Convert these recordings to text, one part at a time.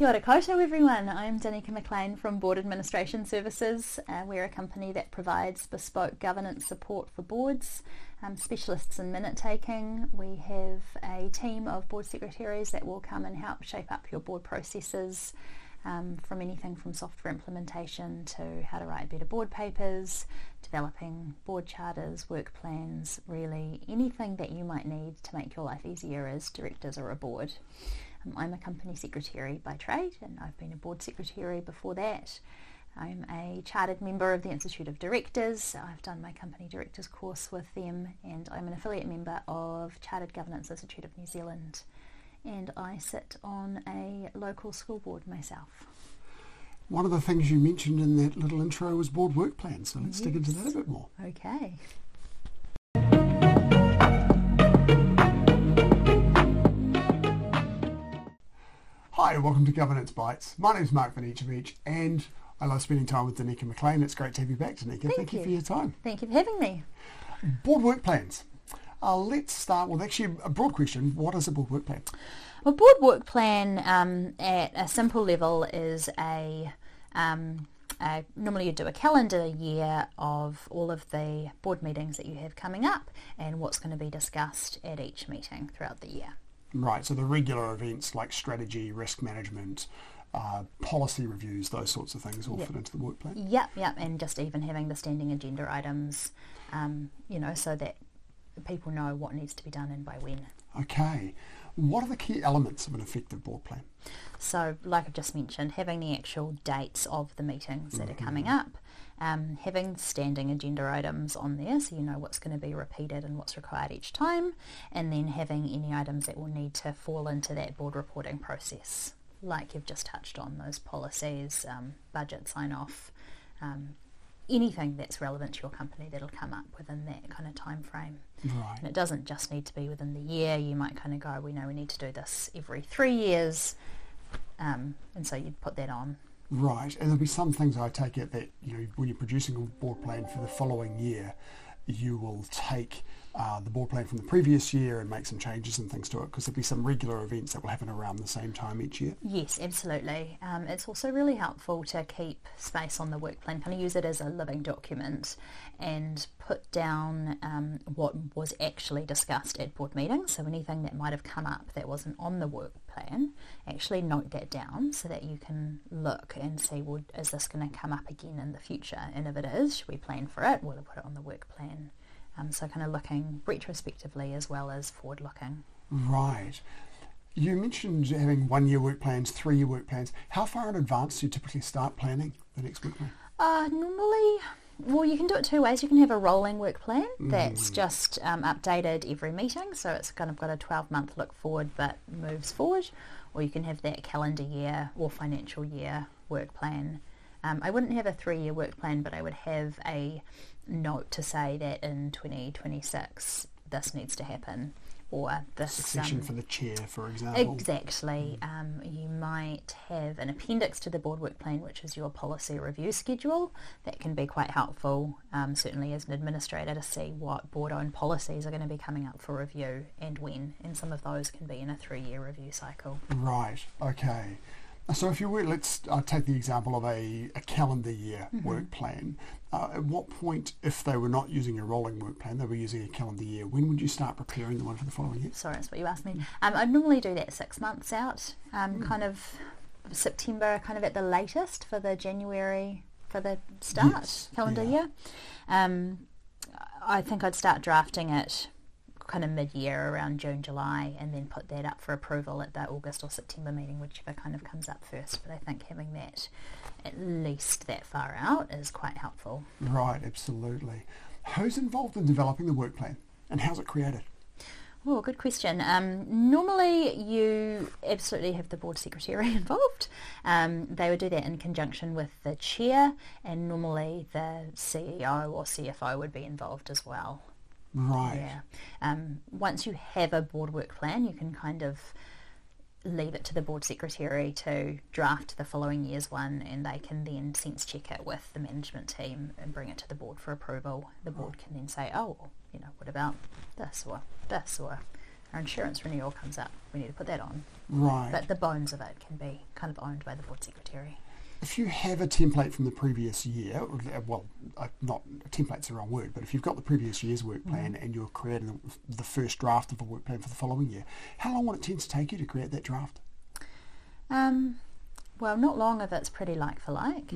Kia ora koutou everyone, I'm Dauniika Maclean from Board Administration Services. We're a company that provides bespoke governance support for boards, specialists in minute taking. We have a team of board secretaries that will come and help shape up your board processes, from anything from software implementation to how to write better board papers, developing board charters, work plans, really anything that you might need to make your life easier as directors or a board. I'm a company secretary by trade, and I've been a board secretary before that. I'm a chartered member of the Institute of Directors. I've done my company directors course with them, and I'm an affiliate member of Chartered Governance Institute of New Zealand. And I sit on a local school board myself. One of the things you mentioned in that little intro was board work plans, so let's dig into that a bit more. Okay. Hi, welcome to Governance Bites. My name's Mark Banicevich, and I love spending time with Dauniika Maclean. It's great to have you back, Dauniika. Thank you for your time. Thank you for having me. Board work plans. Let's start with actually a broad question. What is a board work plan? A board work plan at a simple level is normally you do a calendar year of all of the board meetings that you have coming up and what's going to be discussed at each meeting throughout the year. Right, so the regular events like strategy, risk management, policy reviews, those sorts of things all fit into the work plan? Yep, and just even having the standing agenda items, so that people know what needs to be done and by when. Okay. What are the key elements of an effective board plan? So, like I've just mentioned, having the actual dates of the meetings that are coming up, having standing agenda items on there so you know what's going to be repeated and what's required each time, and then having any items that will need to fall into that board reporting process, like you've just touched on, those policies, budget sign-off, anything that's relevant to your company that'll come up within that kind of time frame. Right. And it doesn't just need to be within the year. You might kind of go, we know we need to do this every 3 years, and so you'd put that on. Right, and there'll be some things I take it that, when you're producing a board plan for the following year, you will take the board plan from the previous year and make some changes and things to it, because there'll be some regular events that will happen around the same time each year. Yes, absolutely. It's also really helpful to keep space on the work plan, kind of use it as a living document and put down what was actually discussed at board meetings. So anything that might have come up that wasn't on the work plan, actually note that down so that you can look and see, well, is this going to come up again in the future? And if it is, should we plan for it? We'll put it on the work plan. So kind of looking retrospectively as well as forward looking. Right. You mentioned having 1 year work plans, 3 year work plans. How far in advance do you typically start planning the next work plan? Normally, well, you can do it two ways. You can have a rolling work plan that's just updated every meeting, so it's kind of got a 12-month look forward but moves forward, or you can have that calendar year or financial year work plan. I wouldn't have a 3-year work plan, but I would have a note to say that in 2026 this needs to happen, or this session for the chair, for example. Exactly. You might have an appendix to the board work plan, which is your policy review schedule. That can be quite helpful, certainly as an administrator, to see what board-owned policies are going to be coming up for review and when, and some of those can be in a 3-year review cycle. Right, okay. So if you were, let's take the example of a calendar year work plan. At what point, if they were not using a rolling work plan, they were using a calendar year, when would you start preparing the one for the following year? Sorry, that's what you asked me. I'd normally do that 6 months out, kind of September, kind of at the latest for the January, for the start calendar year. I think I'd start drafting it kind of mid-year around June, July, and then put that up for approval at the August or September meeting, whichever kind of comes up first. But I think having that at least that far out is quite helpful. Right, absolutely. Who's involved in developing the work plan, and how's it created? Oh, good question. Normally you absolutely have the board secretary involved. They would do that in conjunction with the chair, and normally the CEO or CFO would be involved as well. Right. Yeah. Once you have a board work plan, you can kind of leave it to the board secretary to draft the following year's one, and they can then sense check it with the management team and bring it to the board for approval. The board can then say, oh, what about this or this, or our insurance renewal comes up, we need to put that on. Right. But the bones of it can be kind of owned by the board secretary. If you have a template from the previous year, well, not template's the wrong word, but if you've got the previous year's work plan and you're creating the first draft of a work plan for the following year, how long will it tend to take you to create that draft? Well, not long if it's pretty like for like.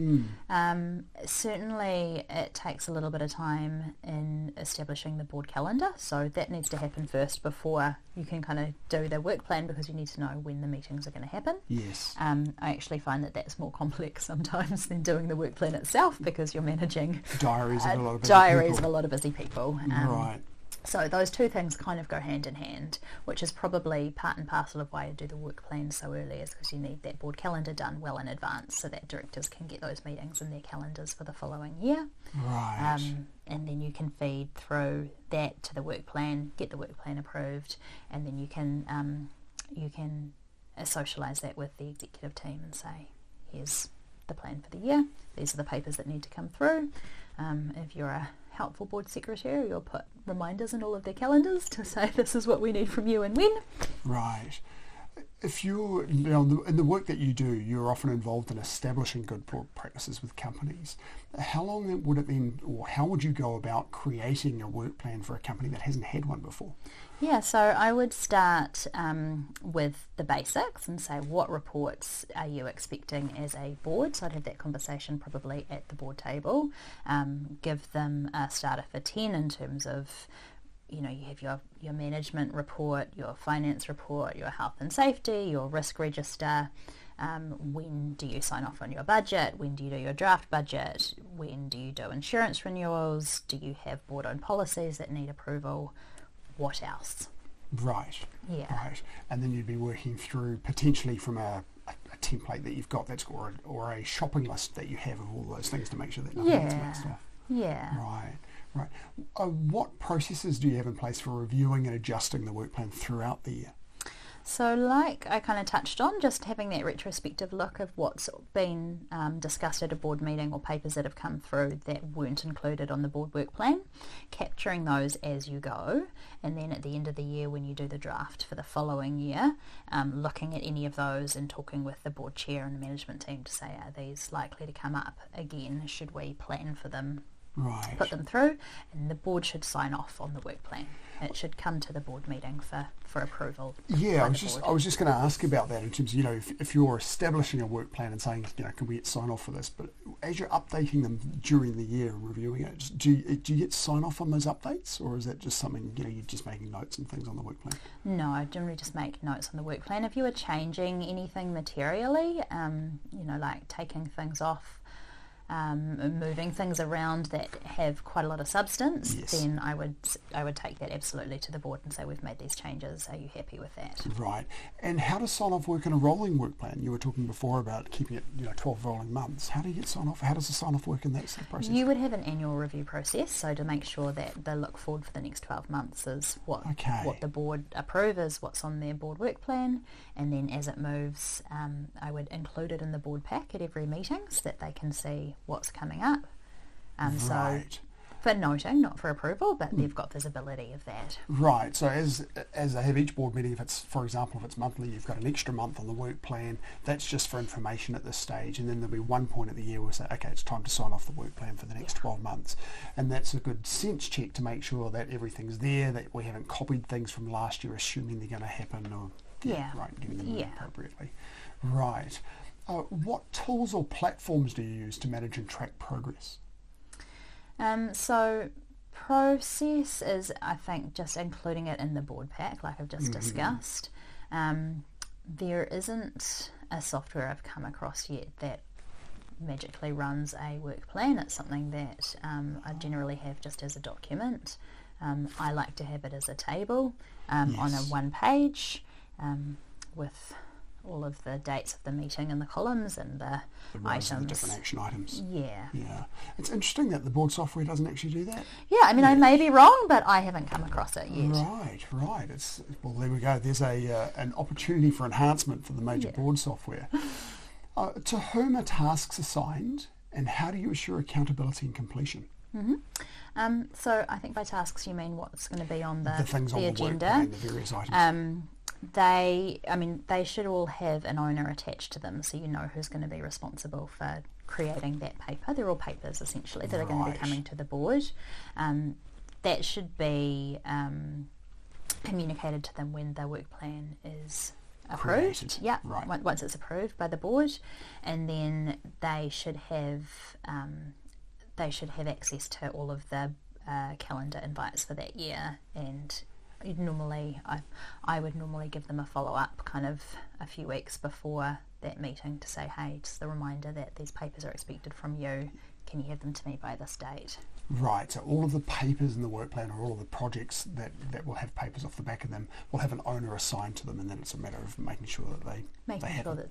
Certainly it takes a little bit of time in establishing the board calendar, so that needs to happen first before you can kind of do the work plan, because you need to know when the meetings are going to happen. Yes. I actually find that that's more complex sometimes than doing the work plan itself, because you're managing diaries of a lot of busy people. Right. So those two things kind of go hand in hand, which is probably part and parcel of why you do the work plan so early, is because you need that board calendar done well in advance so that directors can get those meetings in their calendars for the following year. Right. And then you can feed through that to the work plan, get the work plan approved, and then you can socialise that with the executive team and say, here's the plan for the year, these are the papers that need to come through. If you're a helpful board secretary, you'll put reminders in all of their calendars to say this is what we need from you and when. Right. If you're, in the work that you do, you're often involved in establishing good board practices with companies. How long would it been, or how would you go about creating a work plan for a company that hasn't had one before? Yeah, so I would start with the basics and say, what reports are you expecting as a board? So I'd have that conversation probably at the board table. Give them a starter for 10 in terms of, you have your management report, your finance report, your health and safety, your risk register. When do you sign off on your budget? When do you do your draft budget? When do you do insurance renewals? Do you have board-owned policies that need approval? What else? Right. Yeah. Right. And then you'd be working through potentially from a template that you've got that's or a shopping list that you have of all those things to make sure that nothing gets mixed up. Yeah. Right. Right. What processes do you have in place for reviewing and adjusting the work plan throughout the year? So like I kind of touched on, just having that retrospective look of what's been discussed at a board meeting or papers that have come through that weren't included on the board work plan, capturing those as you go, and then at the end of the year when you do the draft for the following year, looking at any of those and talking with the board chair and the management team to say, are these likely to come up again? Should we plan for them? Right. Put them through, and the board should sign off on the work plan. It should come to the board meeting for approval. Yeah, I was just going to ask about that in terms of, if you're establishing a work plan and saying, can we get sign off for this? But as you're updating them during the year and reviewing it, do you get sign off on those updates, or is that just something you're just making notes and things on the work plan? No, I generally just make notes on the work plan. If you are changing anything materially, like taking things off, moving things around that have quite a lot of substance, then I would take that absolutely to the board and say, we've made these changes, are you happy with that? Right. And how does sign-off work in a rolling work plan? You were talking before about keeping it 12 rolling months. How do you get sign-off? How does the sign-off work in that process? You would have an annual review process, so to make sure that the look forward for the next 12 months is what the board approve is what's on their board work plan, and then as it moves, I would include it in the board pack at every meeting so that they can see what's coming up. Right. So for noting, not for approval, but they've got visibility of that. Right. So as they have each board meeting, for example, if it's monthly, you've got an extra month on the work plan. That's just for information at this stage, and then there'll be one point at the year where we'll say, okay, it's time to sign off the work plan for the next 12 months, and that's a good sense check to make sure that everything's there, that we haven't copied things from last year, assuming they're going to happen, or getting them appropriately. Right. What tools or platforms do you use to manage and track progress? So process is, I think, just including it in the board pack, like I've just discussed. There isn't a software I've come across yet that magically runs a work plan. It's something that I generally have just as a document. I like to have it as a table on a one page with all of the dates of the meeting and the columns and the items. The different action items. Yeah. It's interesting that the board software doesn't actually do that. Yeah, I mean, I may be wrong, but I haven't come across it yet. Right. Well, there we go. There's an opportunity for enhancement for the major board software. To whom are tasks assigned, and how do you assure accountability and completion? So I think by tasks you mean what's going to be on the things on the agenda. work plan, the various items. They should all have an owner attached to them, so you know who's going to be responsible for creating that paper. They're all papers essentially that are going to be coming to the board. That should be communicated to them when the work plan is approved. Created. Yeah, right. Once it's approved by the board, and then they should have access to all of the calendar invites for that year. And I would normally give them a follow-up kind of a few weeks before that meeting to say, hey, just a reminder that these papers are expected from you. Can you have them to me by this date? Right, so all of the papers in the work plan, or all of the projects that will have papers off the back of them, will have an owner assigned to them, and then it's a matter of making sure that they happen.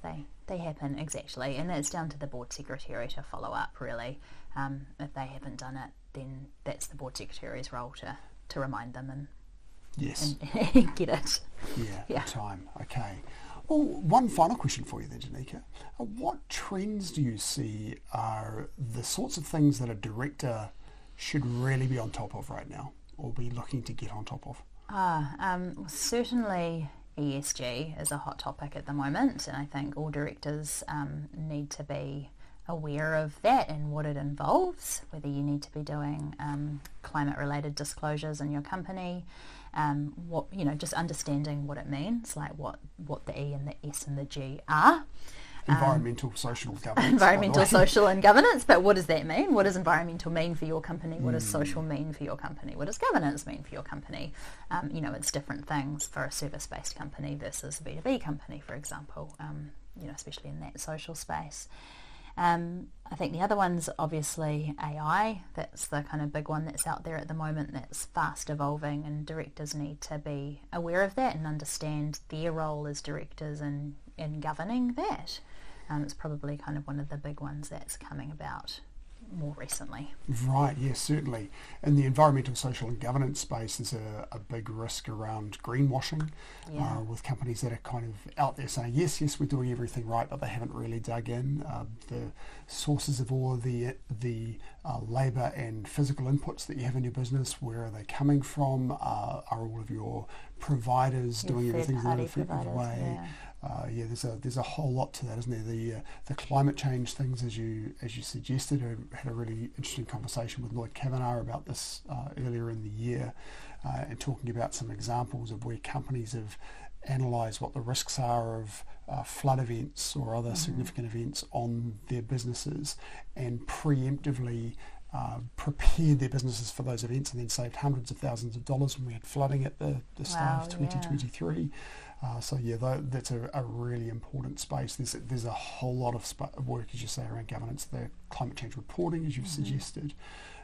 They happen, exactly. And it's down to the board secretary to follow up, really. If they haven't done it, then that's the board secretary's role to remind them and get it. Yeah. Time. Okay. Well, one final question for you then, Dauniika. What trends do you see are the sorts of things that a director should really be on top of right now, or be looking to get on top of? Certainly ESG is a hot topic at the moment, and I think all directors need to be aware of that and what it involves, whether you need to be doing climate-related disclosures in your company, just understanding what it means, like what the E and the S and the G are. Environmental, social, governance. Environmental, social and governance, but what does that mean? What does environmental mean for your company? What does social mean for your company? What does governance mean for your company? It's different things for a service-based company versus a B2B company, for example, especially in that social space. I think the other one's obviously AI. That's the kind of big one that's out there at the moment that's fast evolving, and directors need to be aware of that and understand their role as directors in governing that. It's probably kind of one of the big ones that's coming about more recently. Right, yes, certainly. In the environmental, social and governance space, there's a big risk around greenwashing, with companies that are kind of out there saying, yes, we're doing everything right, but they haven't really dug in. The sources of all of the labour and physical inputs that you have in your business, where are they coming from? Are all of your providers doing everything in an effective way? There's a whole lot to that, isn't there? The climate change things, as you suggested. I had a really interesting conversation with Lloyd Kavanagh about this earlier in the year, and talking about some examples of where companies have analysed what the risks are of flood events or other significant events on their businesses, and preemptively prepared their businesses for those events, and then saved hundreds of thousands of dollars when we had flooding at the start of 2023. That's a really important space. There's a whole lot of work, as you say, around governance, the climate change reporting, as you've suggested,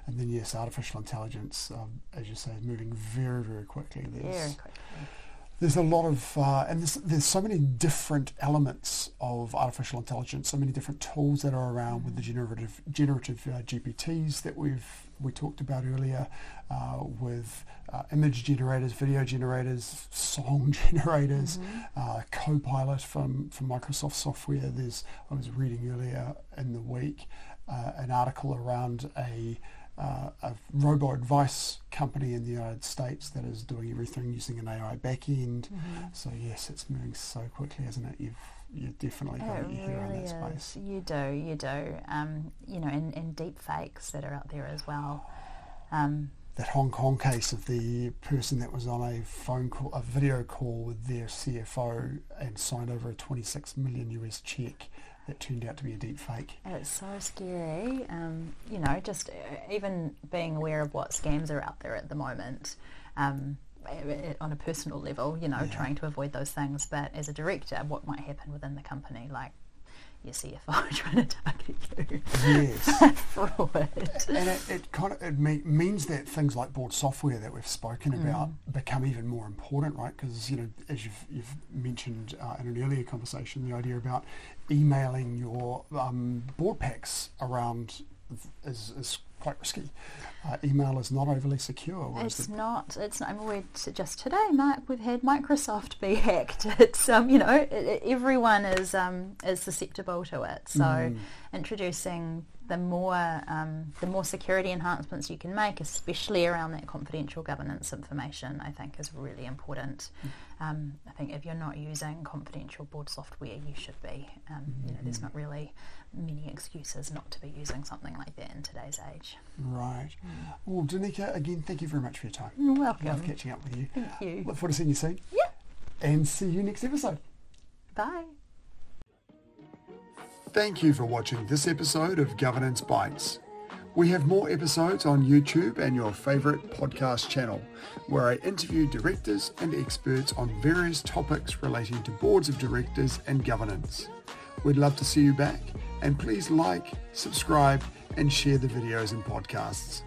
and then yes, artificial intelligence, as you say, is moving very, very quickly. There's a lot of, and there's so many different elements of artificial intelligence, so many different tools that are around with the generative GPTs that we talked about earlier, with image generators, video generators, song generators, Copilot from Microsoft software. I was reading earlier in the week an article around a robo-advice company in the United States that is doing everything using an AI backend. So yes, it's moving so quickly, isn't it? You've definitely got your hair on that space. You do. And deep fakes that are out there as well. That Hong Kong case of the person that was on a video call with their CFO and signed over a $26 million US check that turned out to be a deep fake. It's so scary. Just even being aware of what scams are out there at the moment, on a personal level, trying to avoid those things. But as a director, what might happen within the company, like your CFO trying to target you. Yes. Fraud. And it means that things like board software that we've spoken about become even more important, right? Because, as you've mentioned in an earlier conversation, the idea about emailing your board packs around is quite risky. Email is not overly secure. It's not. I mean, just today, Mark, we've had Microsoft be hacked. It's everyone is susceptible to it. So introducing the more security enhancements you can make, especially around that confidential governance information, I think is really important. I think if you're not using confidential board software, you should be. There's not really many excuses not to be using something like that in today's age. Right. Well, Dauniika, again, thank you very much for your time. You're welcome. Love catching up with you. Thank you. Look forward to seeing you soon. Yeah. And see you next episode. Bye. Thank you for watching this episode of Governance Bites. We have more episodes on YouTube and your favourite podcast channel, where I interview directors and experts on various topics relating to boards of directors and governance. We'd love to see you back, and please like, subscribe, and share the videos and podcasts.